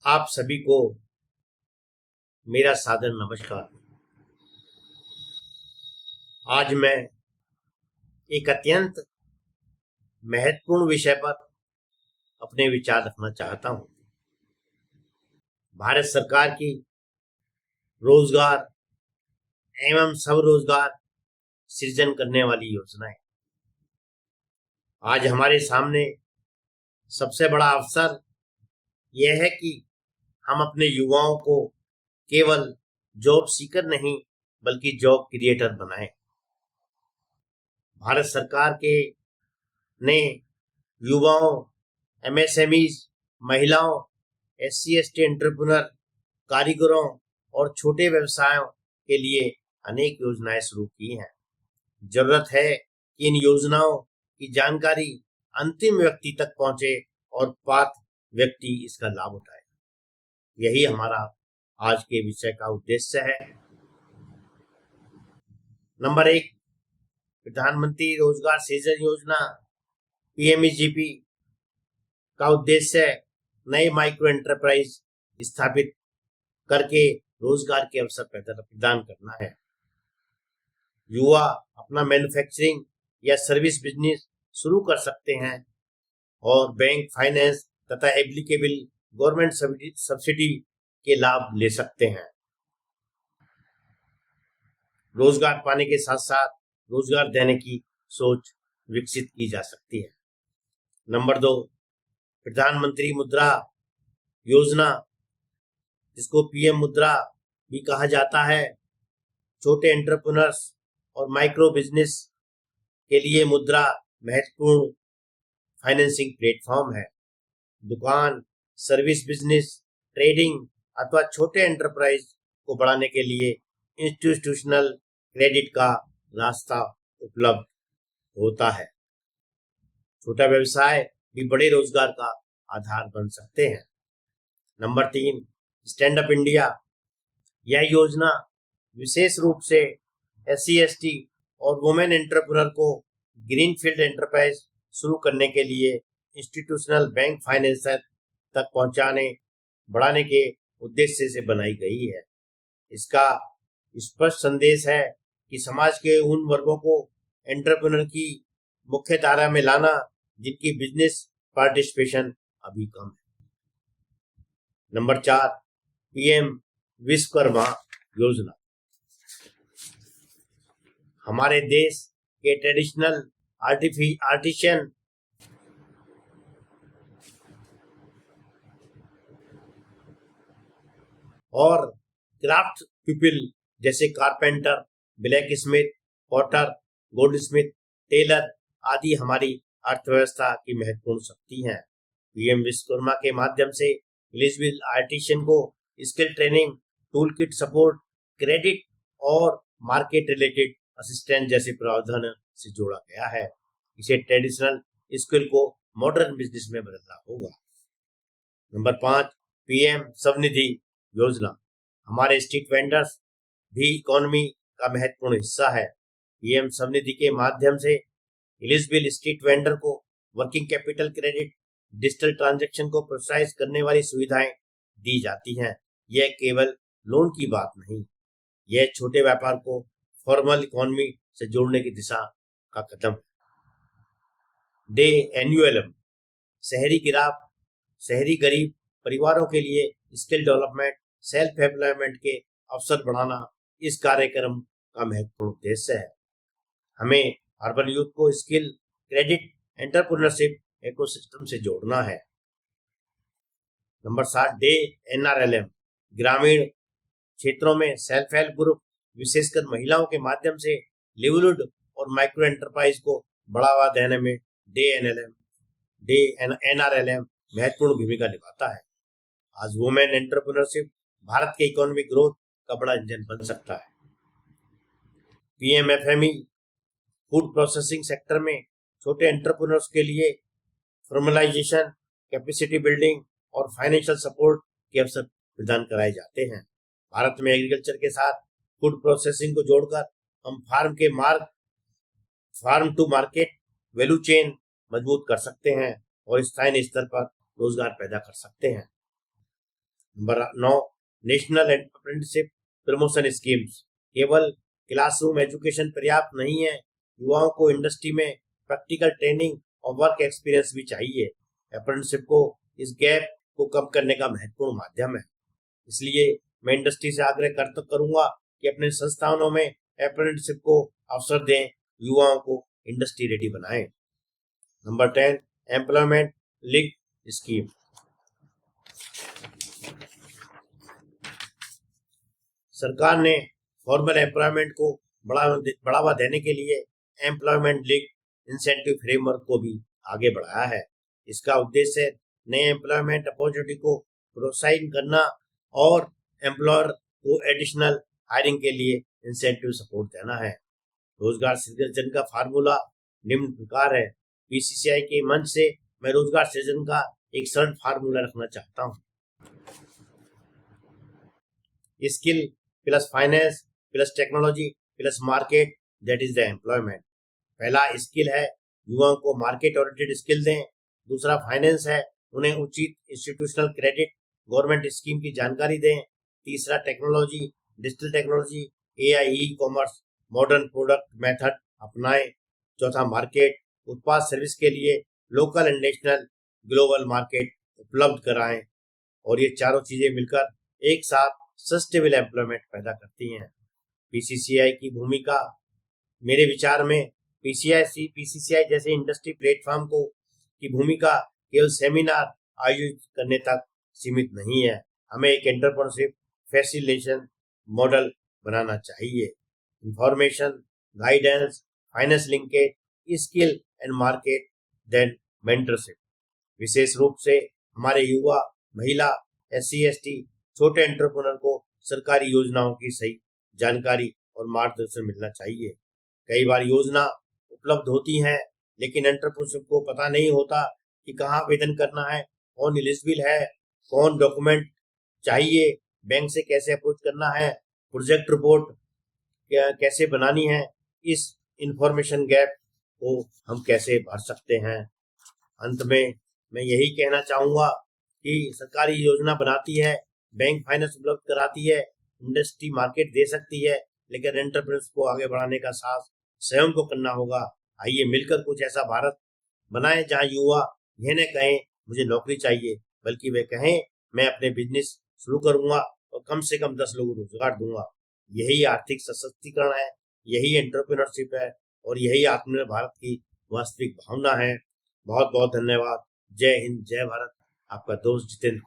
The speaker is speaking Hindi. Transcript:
आप सभी को मेरा सादर नमस्कार। आज मैं एक अत्यंत महत्वपूर्ण विषय पर अपने विचार रखना चाहता हूं। भारत सरकार की रोजगार एवं स्वरोजगार सृजन करने वाली योजनाएं आज हमारे सामने सबसे बड़ा अवसर यह है कि हम अपने युवाओं को केवल जॉब सीकर नहीं बल्कि जॉब क्रिएटर बनाएं। भारत सरकार के ने युवाओं, एमएसएमईज, महिलाओं, एससी एसटी एंटरप्रेन्योर, कारीगरों और छोटे व्यवसायों के लिए अनेक योजनाएं शुरू की हैं। जरूरत है कि इन योजनाओं की जानकारी अंतिम व्यक्ति तक पहुंचे और पात्र व्यक्ति इसका लाभ उठाए। यही हमारा आज के विषय का उद्देश्य है। नंबर 1, प्रधानमंत्री रोजगार सृजन योजना पीएमईजीपी का उद्देश्य नए माइक्रो एंटरप्राइज स्थापित करके रोजगार के अवसर प्रदान करना है। युवा अपना मैन्युफैक्चरिंग या सर्विस बिजनेस शुरू कर सकते हैं और बैंक फाइनेंस तथा एप्लीकेबल गवर्नमेंट सब्सिडी के लाभ ले सकते हैं। रोजगार पाने के साथ साथ रोजगार देने की सोच विकसित की जा सकती है। नंबर 2, प्रधानमंत्री मुद्रा योजना, जिसको पीएम मुद्रा भी कहा जाता है, छोटे एंटरप्रेन्योर्स और माइक्रो बिजनेस के लिए मुद्रा महत्वपूर्ण फाइनेंसिंग प्लेटफॉर्म है। दुकान, सर्विस बिजनेस, ट्रेडिंग अथवा छोटे एंटरप्राइज को बढ़ाने के लिए इंस्टीट्यूशनल क्रेडिट का रास्ता उपलब्ध होता है। छोटा व्यवसाय भी बड़े रोजगार का आधार बन सकते हैं। Number 3, stand up India. यह योजना विशेष रूप से एससी एसटी और वुमेन एंटरप्रेन्योर को ग्रीन फील्ड एंटरप्राइज शुरू करने के लिए इंस्टीट्यूशनल बैंक फाइनेंस तक बढ़ाने के उद्देश्य से बनाई गई है। इसका स्पष्ट संदेश है कि समाज के उन वर्गों को एंटरप्रेन्योर की मुख्य धारा में लाना जिनकी बिजनेस पार्टिसिपेशन अभी कम है। नंबर 4, पीएम विश्वकर्मा योजना। हमारे देश के ट्रेडिशनल आर्टिशियन और क्राफ्ट पीपल जैसे carpenter, blacksmith, potter, goldsmith, tailor आदि हमारी अर्थव्यवस्था की महत्वपूर्ण शक्ति हैं। पीएम विश्वकर्मा के माध्यम से एलिजिबल आर्टिशियन को skill training, tool kit support, credit और मार्केट रिलेटेड असिस्टेंट जैसे प्रावधान से जोड़ा गया है। इसे ट्रेडिशनल स्किल को मॉडर्न बिजनेस में बदलना होगा। नंबर 5, पीएम स्वनिधि योजना। हमारे स्ट्रीट वेंडर्स भी इकोनॉमी का महत्वपूर्ण हिस्सा है। पीएम स्वनिधि के माध्यम से एलिजिबल स्ट्रीट वेंडर को working capital credit, digital transaction को प्रोत्साहित करने वाली सुविधाएं दी जाती हैं। यह केवल लोन की बात नहीं, यह छोटे व्यापार को फॉर्मल इकोनॉमी से जोड़ने की दिशा का कदम है। डे एन्युअलम, शहरी गरीब परिवारों के लिए स्किल डेवलपमेंट, सेल्फ एम्प्लॉयमेंट के अवसर बढ़ाना इस कार्यक्रम का महत्वपूर्ण उद्देश्य है। हमें अर्बन यूथ को स्किल, क्रेडिट, एंटरप्रेन्योरशिप इकोसिस्टम से जोड़ना है। नंबर 7, डे एनआरएलएम, ग्रामीण क्षेत्रों में सेल्फ हेल्प ग्रुप, विशेषकर महिलाओं के माध्यम से लिवलीहुड और माइक्रो एंटरप्राइज को बढ़ावा देने में डे एनआरएलएम महत्वपूर्ण भूमिका निभाता है। आज वुमेन एंटरप्रेन्योरशिप भारत के इकोनॉमिक ग्रोथ का बड़ा इंजन बन सकता है। पीएमएफएमई, फूड प्रोसेसिंग सेक्टर में छोटे एंटरप्रेन्योर्स के लिए फॉर्मलाइजेशन, कैपेसिटी बिल्डिंग और फाइनेंशियल सपोर्ट के अवसर प्रदान कराए जाते हैं। भारत में एग्रीकल्चर के साथ फूड प्रोसेसिंग को जोड़कर हम farm to market value chain मजबूत कर सकते हैं और स्थानीय स्तर पर रोजगार पैदा कर सकते हैं। Number 9, national entrepreneurship promotion schemes. केवल क्लासरूम एजुकेशन पर्याप्त नहीं है, युवाओं को इंडस्ट्री में प्रैक्टिकल ट्रेनिंग और वर्क एक्सपीरियंस भी चाहिए। अप्रेंटिसशिप को इस गैप को कम करने का महत्वपूर्ण माध्यम है। इसलिए मैं इंडस्ट्री से आग्रह करूंगा कि अपने संस्थानों में अप्रेंटिसशिप को अवसर दें, युवाओं को इंडस्ट्री रेडी बनाएं। Number 10, employment linked scheme. सरकार ने फॉर्मल एम्प्लॉयमेंट को बढ़ावा देने के लिए एम्प्लॉयमेंट लिंक्ड इंसेंटिव फ्रेमवर्क को भी आगे बढ़ाया है। इसका उद्देश्य नए एम्प्लॉयमेंट अपॉर्चुनिटी को प्रोत्साहित करना और एम्प्लॉयर को एडिशनल हायरिंग के लिए इंसेंटिव सपोर्ट देना है। रोजगार सृजन का फार्मूला निम्न प्रकार है। पीसीसीआई के मंच से मैं रोजगार सृजन का एक सरल फार्मूला रखना चाहता हूँ। Skill plus finance plus technology plus market, that is the employment. पहला स्किल है, युवाओं को मार्केट ओरिएंटेड स्किल दें। दूसरा फाइनेंस है, उन्हें उचित इंस्टीट्यूशनल क्रेडिट गवर्नमेंट स्कीम की जानकारी दें। तीसरा technology, digital technology, AI, e commerce, modern product method अपनाएं। चौथा मार्केट, उत्पाद सर्विस के लिए local and national global market उपलब्ध कराएं। और ये चारों चीजें मिलकर एक साथ सस्टेनेबल एम्प्लॉयमेंट पैदा करती हैं। पीसीसीआई की भूमिका, मेरे विचार में पीसीसीआई जैसे इंडस्ट्री प्लेटफॉर्म को की भूमिका केवल सेमिनार आयोजित करने तक सीमित नहीं है। हमें एक एंटरप्रेन्योरशिप फैसिलिटेशन मॉडल बनाना चाहिए। Information, guidance, finance linkage, skill and market, then mentorship. विशेष रूप से हमारे युवा, महिला, SC ST, छोटे एंटरप्रेन्योर को सरकारी योजनाओं की सही जानकारी और मार्गदर्शन मिलना चाहिए। कई बार योजना उपलब्ध होती हैं, लेकिन एंटरप्रेन्योरशिप को पता नहीं होता कि कहाँ आवेदन करना है, कौन एलिजिबल है, कौन डॉक्यूमेंट चाहिए, बैंक से कैसे अप्रोच करना है, प्रोजेक्ट रिपोर्ट कैसे बनानी है। इस इंफॉर्मेशन गैप को हम कैसे भर सकते हैं। अंत में मैं यही कहना चाहूँगा कि सरकारी योजना बनाती है, बैंक फाइनेंस उपलब्ध कराती है, इंडस्ट्री मार्केट दे सकती है, लेकिन एंटरप्रेन्योर्स को आगे बढ़ाने का साहस स्वयं को करना होगा। आइए मिलकर कुछ ऐसा भारत बनाएं जहां युवा यह न कहें मुझे नौकरी चाहिए, बल्कि वे कहें मैं अपने बिजनेस शुरू करूंगा और कम से कम 10 लोगों को रोजगार दूंगा। यही आर्थिक सशक्तिकरण है, यही एंटरप्रेन्योरशिप है और यही आत्मनिर्भर भारत की वास्तविक भावना है। बहुत बहुत धन्यवाद। जय हिंद, जय भारत। आपका दोस्त जितेंद्र।